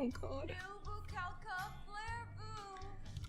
Oh God.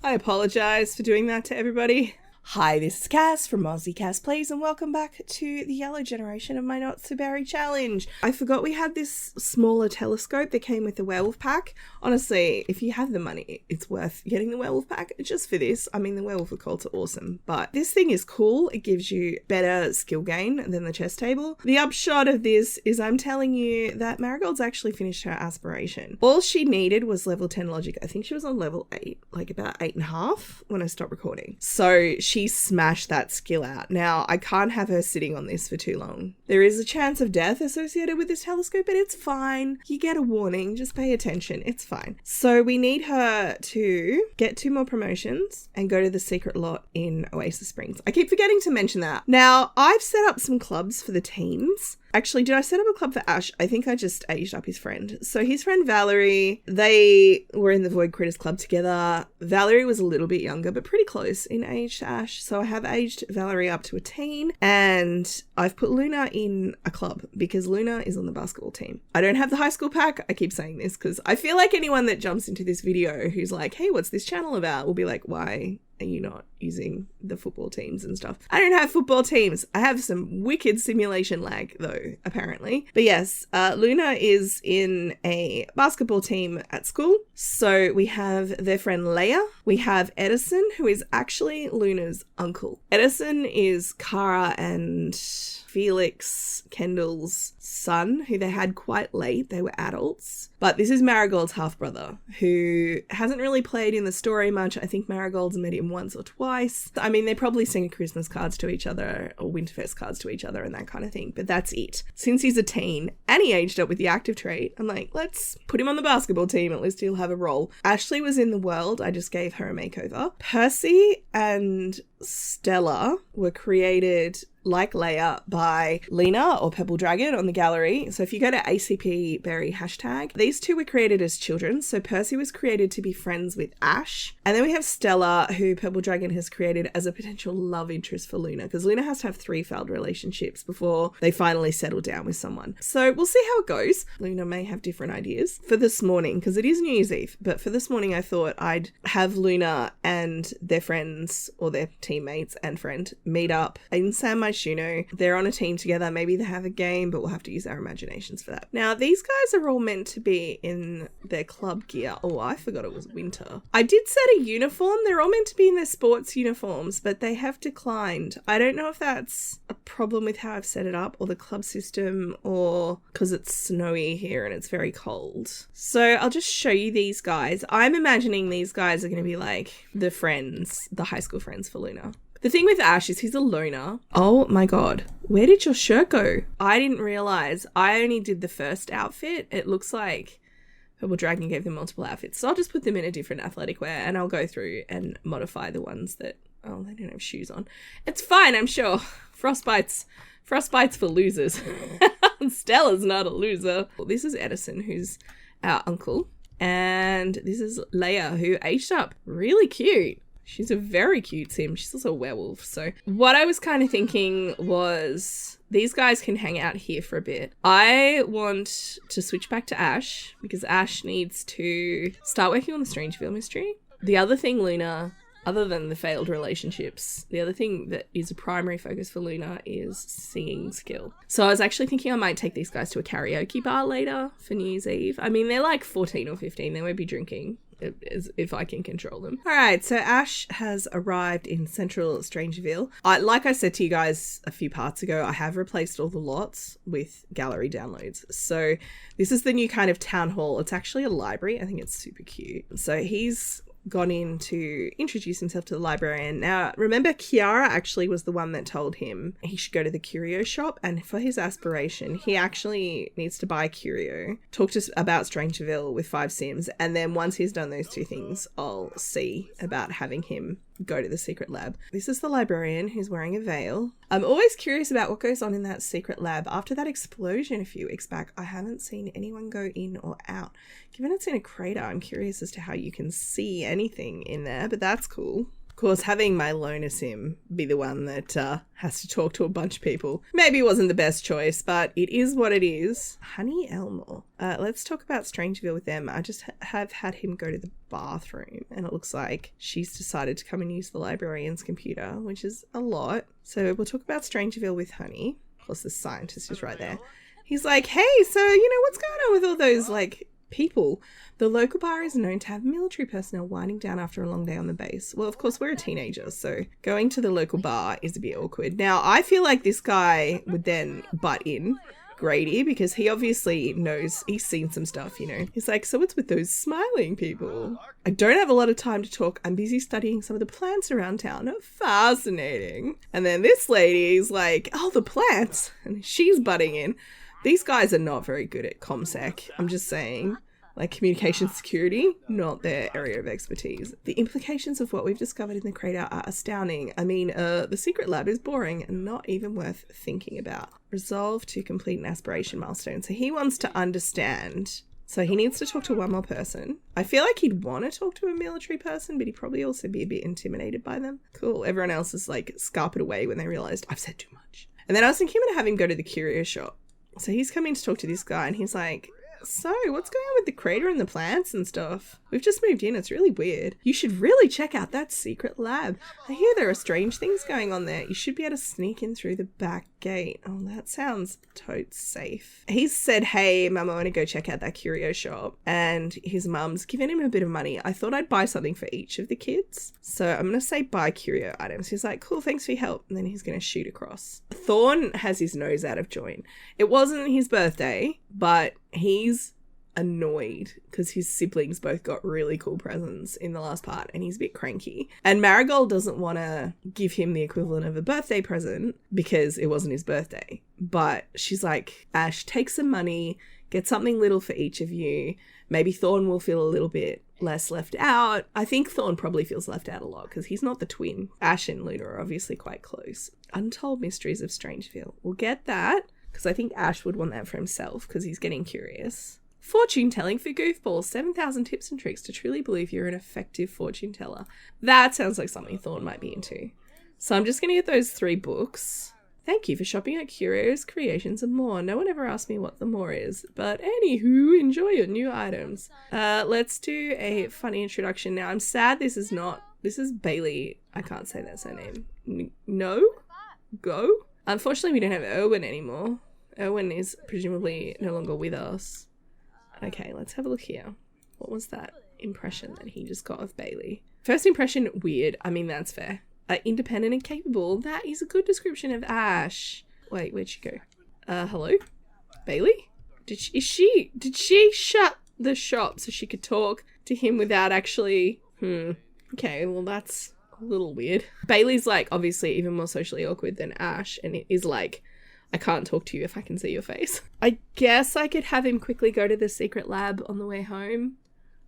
I apologize for doing that to everybody. Hi, this is Cass from Aussie Cass Plays, and welcome back to the yellow generation of my Not So Berry challenge. I forgot we had this smaller telescope that came with the werewolf pack. Honestly, if you have the money, it's worth getting the werewolf pack just for this. I mean, the werewolf occults are awesome, but this thing is cool. It gives you better skill gain than the chess table. The upshot of this is I'm telling you that Marigold's actually finished her aspiration. All she needed was level 10 logic. I think she was on level 8, like about 8.5 when I stopped recording. So she smashed that skill out. Now, I can't have her sitting on this for too long. There is a chance of death associated with this telescope, but it's fine. You get a warning. Just pay attention. It's fine. So we need her to get 2 more promotions and go to the secret lot in Oasis Springs. I keep forgetting to mention that. Now, I've set up some clubs for the teens. Actually, did I set up a club for Ash? I think I just aged up his friend. So his friend Valerie, they were in the Void Critters Club together. Valerie was a little bit younger, but pretty close in age to Ash. So I have aged Valerie up to a teen, and I've put Luna in a club because Luna is on the basketball team. I don't have the high school pack. I keep saying this because I feel like anyone that jumps into this video who's like, hey, what's this channel about? Will be like, why are you not using the football teams and stuff? I don't have football teams. I have some wicked simulation lag though, apparently. But yes, Luna is in a basketball team at school. So we have their friend Leia. We have Edison, who is actually Luna's uncle. Edison is Kara and Felix Kendall's son, who they had quite late. They were adults. But this is Marigold's half-brother, who hasn't really played in the story much. I think Marigold's met him once or twice. I mean, they probably send Christmas cards to each other or Winterfest cards to each other and that kind of thing, but that's it. Since he's a teen and he aged up with the active trait, I'm like, let's put him on the basketball team. At least he'll have a role. Ashley was in the world. I just gave her a makeover. Percy and Stella were created like Leia by Lena or Pebble Dragon on the gallery. So if you go to ACP Berry hashtag, these two were created as children. So Percy was created to be friends with Ash. And then we have Stella, who Pebble Dragon has created as a potential love interest for Luna, because Luna has to have 3 failed relationships before they finally settle down with someone. So we'll see how it goes. Luna may have different ideas for this morning, because it is New Year's Eve. But for this morning, I thought I'd have Luna and their friends or their teammates and friend meet up in San Myshuno. They're on a team together. Maybe they have a game, but we'll have to use our imaginations for that. Now, these guys are all meant to be in their club gear. Oh, I forgot it was winter. I did set a uniform. They're all meant to be in their sports uniforms, but they have declined. I don't know if that's a problem with how I've set it up or the club system, or because it's snowy here and it's very cold. So I'll just show you these guys. I'm imagining these guys are going to be like the friends, the high school friends for Luna. The thing with Ash is he's a loner. Oh my God. Where did your shirt go? I didn't realize. I only did the first outfit. It looks like Purple Dragon gave them multiple outfits. So I'll just put them in a different athletic wear and I'll go through and modify the ones that, oh, they don't have shoes on. It's fine, I'm sure. Frostbite's for losers. Stella's not a loser. Well, this is Edison, who's our uncle. And this is Leia, who aged up. Really cute. She's a very cute sim. She's also a werewolf. So what I was kind of thinking was these guys can hang out here for a bit. I want to switch back to Ash because Ash needs to start working on the Strangeville mystery. The other thing, Luna, other than the failed relationships, the other thing that is a primary focus for Luna is singing skill. So I was actually thinking I might take these guys to a karaoke bar later for New Year's Eve. I mean, they're like 14 or 15. They won't be drinking. If I can control them. All right, so Ash has arrived in central Strangeville. Like I said to you guys a few parts ago, I have replaced all the lots with gallery downloads. So this is the new kind of town hall. It's actually a library. I think it's super cute. So he's gone in to introduce himself to the librarian. Now, remember, Kiara actually was the one that told him he should go to the curio shop, and for his aspiration, he actually needs to buy a curio, talk to us about Strangeville with 5 sims, and then once he's done those 2 things, I'll see about having him go to the secret lab. This is the librarian who's wearing a veil. I'm always curious about what goes on in that secret lab. After that explosion a few weeks back, I haven't seen anyone go in or out. Given it's in a crater, I'm curious as to how you can see anything in there, but that's cool. course, having my loner sim be the one that has to talk to a bunch of people maybe wasn't the best choice, but it is what it is. Honey Elmore. Let's talk about Strangeville with them. I just have had him go to the bathroom, and it looks like she's decided to come and use the librarian's computer, which is a lot. So we'll talk about Strangeville with Honey. Of course, the scientist is right there. He's like, hey, so, what's going on with all those, people? The local bar is known to have military personnel winding down after a long day on the base. Well, of course, we're a teenager, so going to the local bar is a bit awkward. Now, I feel like this guy would then butt in Grady, because he obviously knows, he's seen some stuff, He's like, so what's with those smiling people? I don't have a lot of time to talk. I'm busy studying some of the plants around town. Fascinating. And then this lady's like, oh, the plants. And she's butting in. These guys are not very good at ComSec. I'm just saying. Communication security, not their area of expertise. The implications of what we've discovered in the crater are astounding. I mean, the secret lab is boring and not even worth thinking about. Resolve to complete an aspiration milestone. So he wants to understand. So he needs to talk to one more person. I feel like he'd want to talk to a military person, but he'd probably also be a bit intimidated by them. Cool. Everyone else is scarpered away when they realized I've said too much. And then I was thinking to have him go to the curio shop. So he's coming to talk to this guy, and he's like, so what's going on with the crater and the plants and stuff? We've just moved in. It's really weird. You should really check out that secret lab. I hear there are strange things going on there. You should be able to sneak in through the back gate. Oh, that sounds totes safe. He said, hey, Mum, I want to go check out that curio shop. And his mum's given him a bit of money. I thought I'd buy something for each of the kids. So I'm going to say buy curio items. He's like, cool, thanks for your help. And then he's going to shoot across. Thorn has his nose out of joint. It wasn't his birthday, but he's annoyed because his siblings both got really cool presents in the last part, and he's a bit cranky. And Marigold doesn't want to give him the equivalent of a birthday present because it wasn't his birthday. But she's like, Ash, take some money, get something little for each of you. Maybe Thorn will feel a little bit less left out. I think Thorn probably feels left out a lot because he's not the twin. Ash and Luna are obviously quite close. Untold Mysteries of Strangeville. We'll get that because I think Ash would want that for himself because he's getting curious. Fortune telling for goofballs. 7,000 tips and tricks to truly believe you're an effective fortune teller. That sounds like something Thorn might be into. So I'm just going to get those 3 books. Thank you for shopping at Curios, Creations and More. No one ever asked me what the more is, but anywho, enjoy your new items. Let's do a funny introduction now. I'm sad this is Bailey. I can't say that's her name. Go? Unfortunately, we don't have Erwin anymore. Erwin is presumably no longer with us. Okay, let's have a look here. What was that impression that he just got of Bailey? First impression, weird. I mean, that's fair. Independent and capable. That is a good description of Ash. Wait, where'd she go? Hello? Bailey? Did she shut the shop so she could talk to him without actually... Okay, well, that's a little weird. Bailey's obviously even more socially awkward than Ash, and it is I can't talk to you if I can see your face. I guess I could have him quickly go to the secret lab on the way home.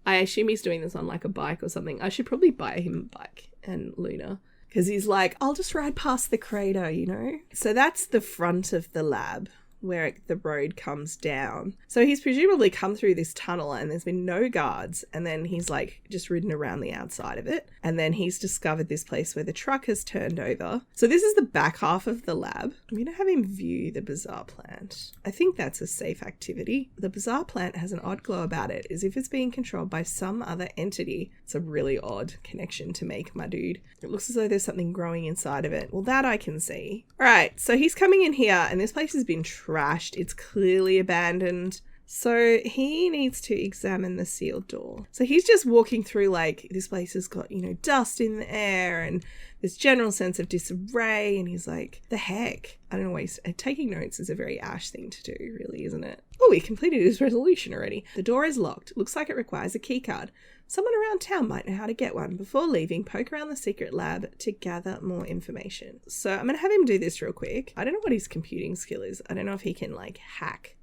I assume he's doing this on a bike or something. I should probably buy him a bike and Luna. Because he's like, I'll just ride past the crater, So that's the front of the lab where the road comes down. So he's presumably come through this tunnel and there's been no guards. And then he's just ridden around the outside of it. And then he's discovered this place where the truck has turned over. So this is the back half of the lab. I'm going to have him view the bizarre plant. I think that's a safe activity. The bizarre plant has an odd glow about it, as if it's being controlled by some other entity. It's a really odd connection to make, my dude. It looks as though there's something growing inside of it. Well, that I can see. All right, so he's coming in here and this place has been trashed. It's clearly abandoned. So he needs to examine the sealed door. So he's just walking through this place has got, dust in the air and this general sense of disarray. And he's like, the heck? I don't know why taking notes is a very Ash thing to do, really, isn't it? Oh, he completed his resolution already. The door is locked. Looks like it requires a key card. Someone around town might know how to get one. Before leaving, poke around the secret lab to gather more information. So I'm going to have him do this real quick. I don't know what his computing skill is. I don't know if he can hack.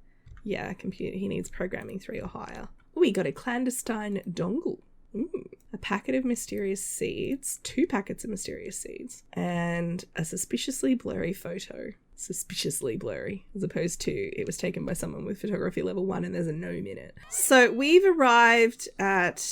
Yeah, computer. He needs programming 3 or higher. Oh, he got a clandestine dongle. Ooh. A packet of mysterious seeds. 2 packets of mysterious seeds. And a suspiciously blurry photo. Suspiciously blurry, as opposed to it was taken by someone with photography level 1 and there's a gnome in it. So we've arrived at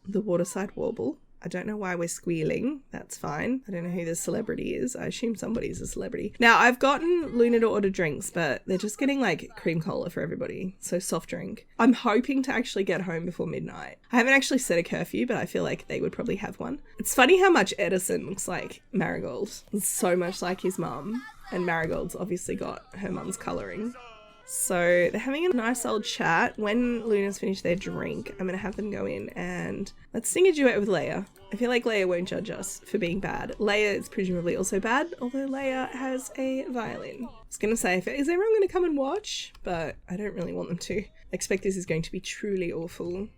the waterside Warble. I don't know why we're squealing. That's fine. I don't know who the celebrity is. I assume somebody's a celebrity. Now, I've gotten Luna to order drinks, but they're just getting like cream cola for everybody. So soft drink. I'm hoping to actually get home before midnight. I haven't actually set a curfew, but I feel like they would probably have one. It's funny how much Edison looks like Marigold. It's so much like his mum. And Marigold's obviously got her mum's colouring. So they're having a nice old chat. When Luna's finished their drink, I'm going to have them go in and let's sing a duet with Leia. I feel like Leia won't judge us for being bad. Leia is presumably also bad, although Leia has a violin. I was going to say, is everyone going to come and watch? But I don't really want them to. I expect this is going to be truly awful.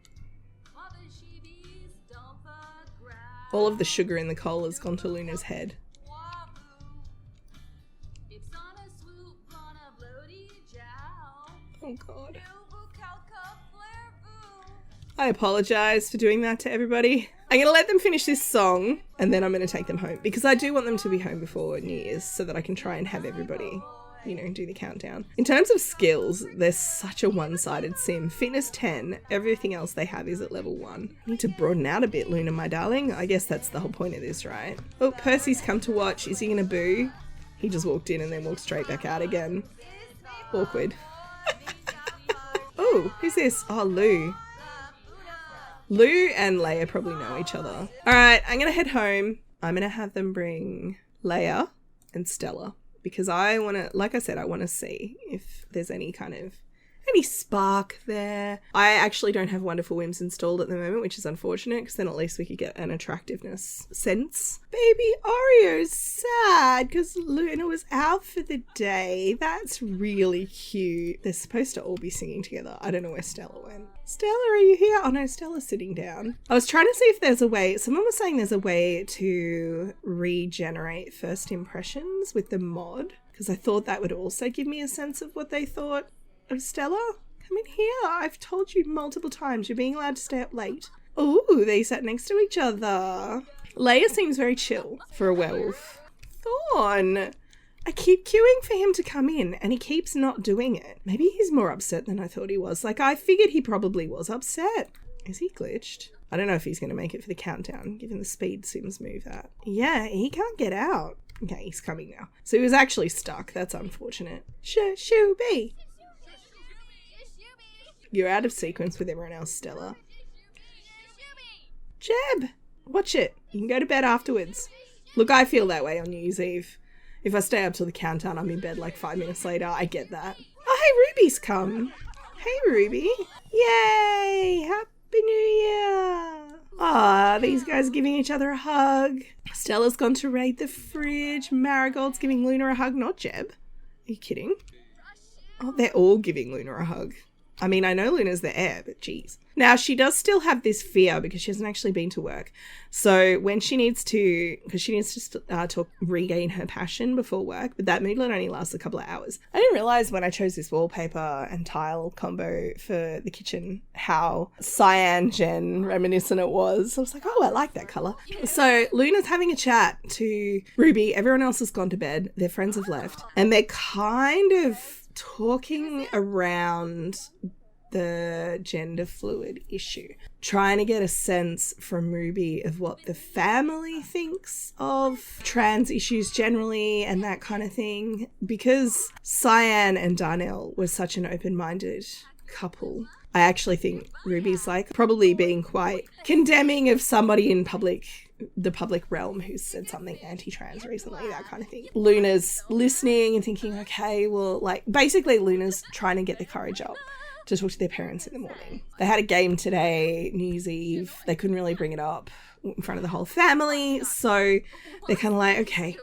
All of the sugar in the cola has gone to Luna's head. Oh God. I apologise for doing that to everybody. I'm going to let them finish this song and then I'm going to take them home because I do want them to be home before New Year's so that I can try and have everybody, you know, do the countdown. In terms of skills, there's such a one-sided sim. Fitness 10, everything else they have is at level 1. I need to broaden out a bit, Luna, my darling. I guess that's the whole point of this, right? Oh, Percy's come to watch. Is he going to boo? He just walked in and then walked straight back out again. Awkward. Oh, who's this? Oh, Lou. Lou and Leia probably know each other. All right, I'm going to head home. I'm going to have them bring Leia and Stella because I want to, like I said, I want to see if there's any spark there. I actually don't have Wonderful Whims installed at the moment, which is unfortunate because then at least we could get an attractiveness sense. Baby Oreo's sad because Luna was out for the day. That's really cute. They're supposed to all be singing together. I don't know where Stella went. Stella, are you here? Oh no, Stella's sitting down. I was trying to see if there's a way, someone was saying there's a way to regenerate first impressions with the mod because I thought that would also give me a sense of what they thought of Stella. Come in here. I've told you multiple times you're being allowed to stay up late. Ooh, they sat next to each other. Leia seems very chill for a werewolf. Thorn. I keep queuing for him to come in and he keeps not doing it. Maybe he's more upset than I thought he was. Like, I figured he probably was upset. Is he glitched? I don't know if he's going to make it for the countdown, given the speed Sims move at. Yeah, he can't get out. Okay, he's coming now. So he was actually stuck. That's unfortunate. Shooby. You're out of sequence with everyone else, Stella. Jeb, watch it. You can go to bed afterwards. Look, I feel that way on New Year's Eve. If I stay up till the countdown, I'm in bed like 5 minutes later. I get that. Oh, hey, Ruby's come. Hey, Ruby. Yay! Happy New Year. Ah, these guys are giving each other a hug. Stella's gone to raid the fridge. Marigold's giving Luna a hug, not Jeb. Are you kidding? Oh, they're all giving Luna a hug. I mean, I know Luna's the heir, but geez. Now, she does still have this fear because she hasn't actually been to work. So when she needs to, because she needs to regain her passion before work, but that moodlet only lasts a couple of hours. I didn't realise when I chose this wallpaper and tile combo for the kitchen how Sianne Gen reminiscent it was. I was like, oh, I like that colour. So Luna's having a chat to Ruby. Everyone else has gone to bed. Their friends have left. And they're kind of talking around the gender fluid issue, trying to get a sense from Ruby of what the family thinks of trans issues generally and that kind of thing, because Sianne and Darnell were such an open-minded couple. I actually think Ruby's like probably being quite condemning of somebody in the public realm who's said something anti-trans recently, that kind of thing. Luna's listening and thinking, okay, well, like basically Luna's trying to get the courage up to talk to their parents in the morning. They had a game today, New Year's Eve. They couldn't really bring it up in front of the whole family. So they're kind of like, okay,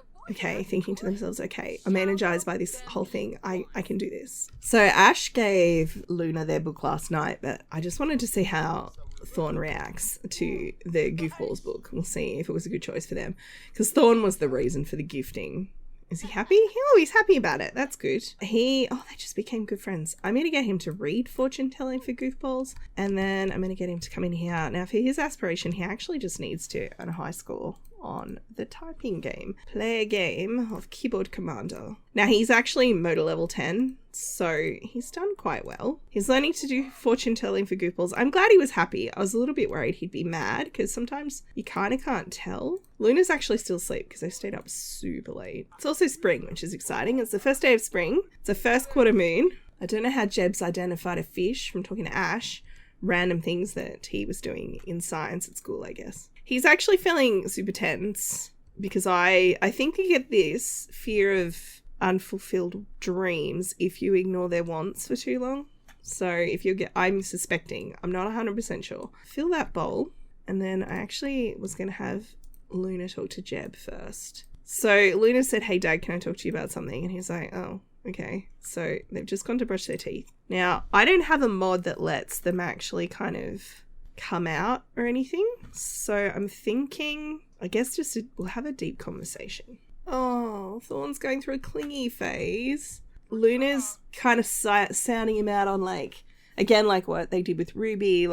thinking to themselves, okay, I'm energized by this whole thing. I can do this. So Ash gave Luna their book last night, but I just wanted to see how Thorn reacts to the Goofballs book. We'll see if it was a good choice for them. Because Thorn was the reason for the gifting. Is he happy? Oh, he's happy about it. That's good. They just became good friends. I'm going to get him to read fortune telling for Goofballs. And then I'm going to get him to come in here. Now, for his aspiration, he actually just needs to earn a high score on the typing game. Play a game of Keyboard Commander. Now, he's actually motor level 10, so he's done quite well. He's learning to do fortune telling for Gooples. I'm glad he was happy. I was a little bit worried he'd be mad, because sometimes you kind of can't tell. Luna's actually still asleep because they stayed up super late. It's also spring, which is exciting. It's the first day of spring. It's a first quarter moon. I don't know how Jeb's identified a fish from talking to Ash. Random things that he was doing in science at school, I guess. He's actually feeling super tense because I think you get this fear of unfulfilled dreams if you ignore their wants for too long. So I'm suspecting, I'm not 100% sure. Fill that bowl, and then I actually was going to have Luna talk to Jeb first. So Luna said, "Hey Dad, can I talk to you about something?" And he's like, "Oh, okay." So they've just gone to brush their teeth. Now, I don't have a mod that lets them actually kind of come out or anything. So I'm thinking, I guess we'll have a deep conversation. Oh, Thorn's going through a clingy phase. Luna's kind of sounding him out on again, what they did with Ruby,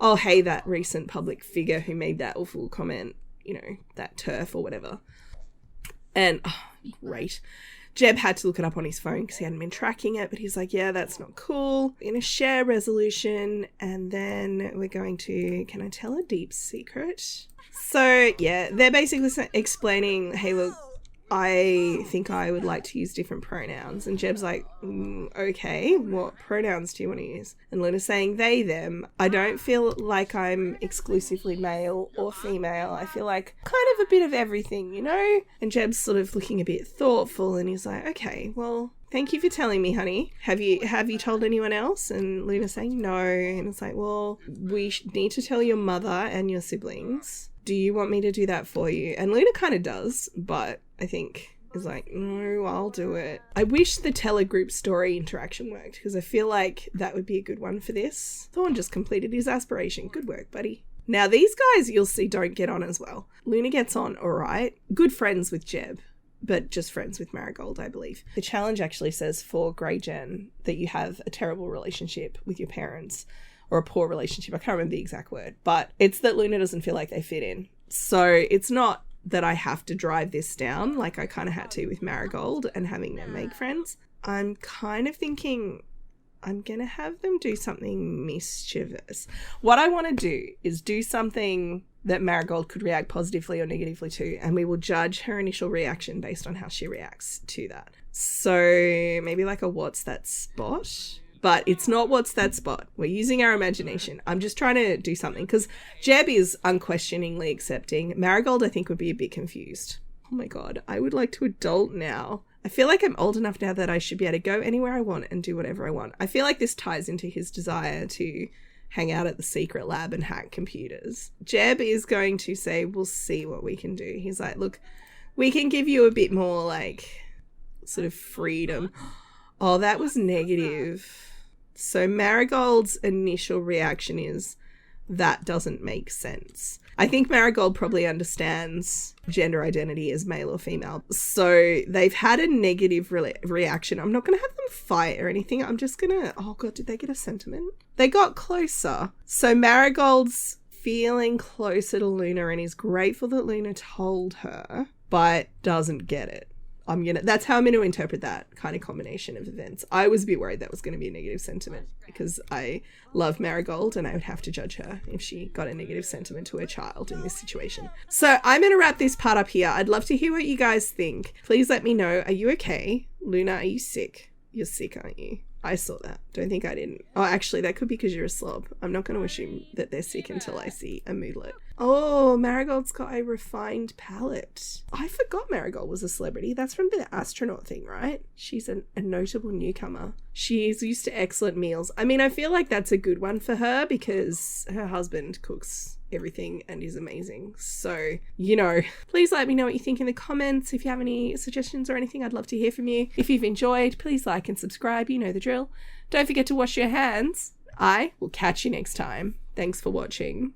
oh, hey, that recent public figure who made that awful comment, that turf or whatever. And, great. Jeb had to look it up on his phone because he hadn't been tracking it, but he's like, yeah, that's not cool. We're going to share resolution, and then we're going to, can I tell a deep secret? So, yeah, they're basically explaining, hey, look, I think I would like to use different pronouns. And Jeb's like, okay, what pronouns do you want to use? And Luna's saying they, them. I don't feel like I'm exclusively male or female. I feel like kind of a bit of everything, And Jeb's sort of looking a bit thoughtful, and he's like, okay, well, thank you for telling me, honey. Have you told anyone else? And Luna's saying no. And it's like, well, we need to tell your mother and your siblings. Do you want me to do that for you? And Luna kind of does, but I think is like, no, I'll do it. I wish the telegroup story interaction worked, because I feel like that would be a good one for this. Thorn just completed his aspiration. Good work, buddy. Now, these guys, you'll see, don't get on as well. Luna gets on all right. Good friends with Jeb, but just friends with Marigold, I believe. The challenge actually says for Grey Gen that you have a terrible relationship with your parents, or a poor relationship. I can't remember the exact word, but it's that Luna doesn't feel like they fit in. So it's not that I have to drive this down like I kind of had to with Marigold and having them make friends. I'm kind of thinking I'm going to have them do something mischievous. What I want to do is do something that Marigold could react positively or negatively to, and we will judge her initial reaction based on how she reacts to that. So maybe a what's that spot? But it's not what's that spot. We're using our imagination. I'm just trying to do something because Jeb is unquestioningly accepting. Marigold, I think, would be a bit confused. Oh my God, I would like to adult now. I feel like I'm old enough now that I should be able to go anywhere I want and do whatever I want. I feel like this ties into his desire to hang out at the secret lab and hack computers. Jeb is going to say, we'll see what we can do. He's like, look, we can give you a bit more sort of freedom. Oh, that was negative. So Marigold's initial reaction is, that doesn't make sense. I think Marigold probably understands gender identity as male or female. So they've had a negative reaction. I'm not going to have them fight or anything. I'm just going to, oh God, did they get a sentiment? They got closer. So Marigold's feeling closer to Luna and is grateful that Luna told her, but doesn't get it. That's how I'm going to interpret that kind of combination of events. I was a bit worried that was going to be a negative sentiment because I love Marigold and I would have to judge her if she got a negative sentiment to her child in this situation. So I'm going to wrap this part up here. I'd love to hear what you guys think. Please let me know. Are you okay? Luna, are you sick? You're sick, aren't you? I saw that. Don't think I didn't. Oh, actually, that could be because you're a slob. I'm not going to assume that they're sick until I see a moodlet. Oh, Marigold's got a refined palette. I forgot Marigold was a celebrity. That's from the astronaut thing, right? She's a notable newcomer. She is used to excellent meals. I mean, I feel like that's a good one for her because her husband cooks everything and is amazing. So, please let me know what you think in the comments. If you have any suggestions or anything, I'd love to hear from you. If you've enjoyed, please like and subscribe. You know the drill. Don't forget to wash your hands. I will catch you next time. Thanks for watching.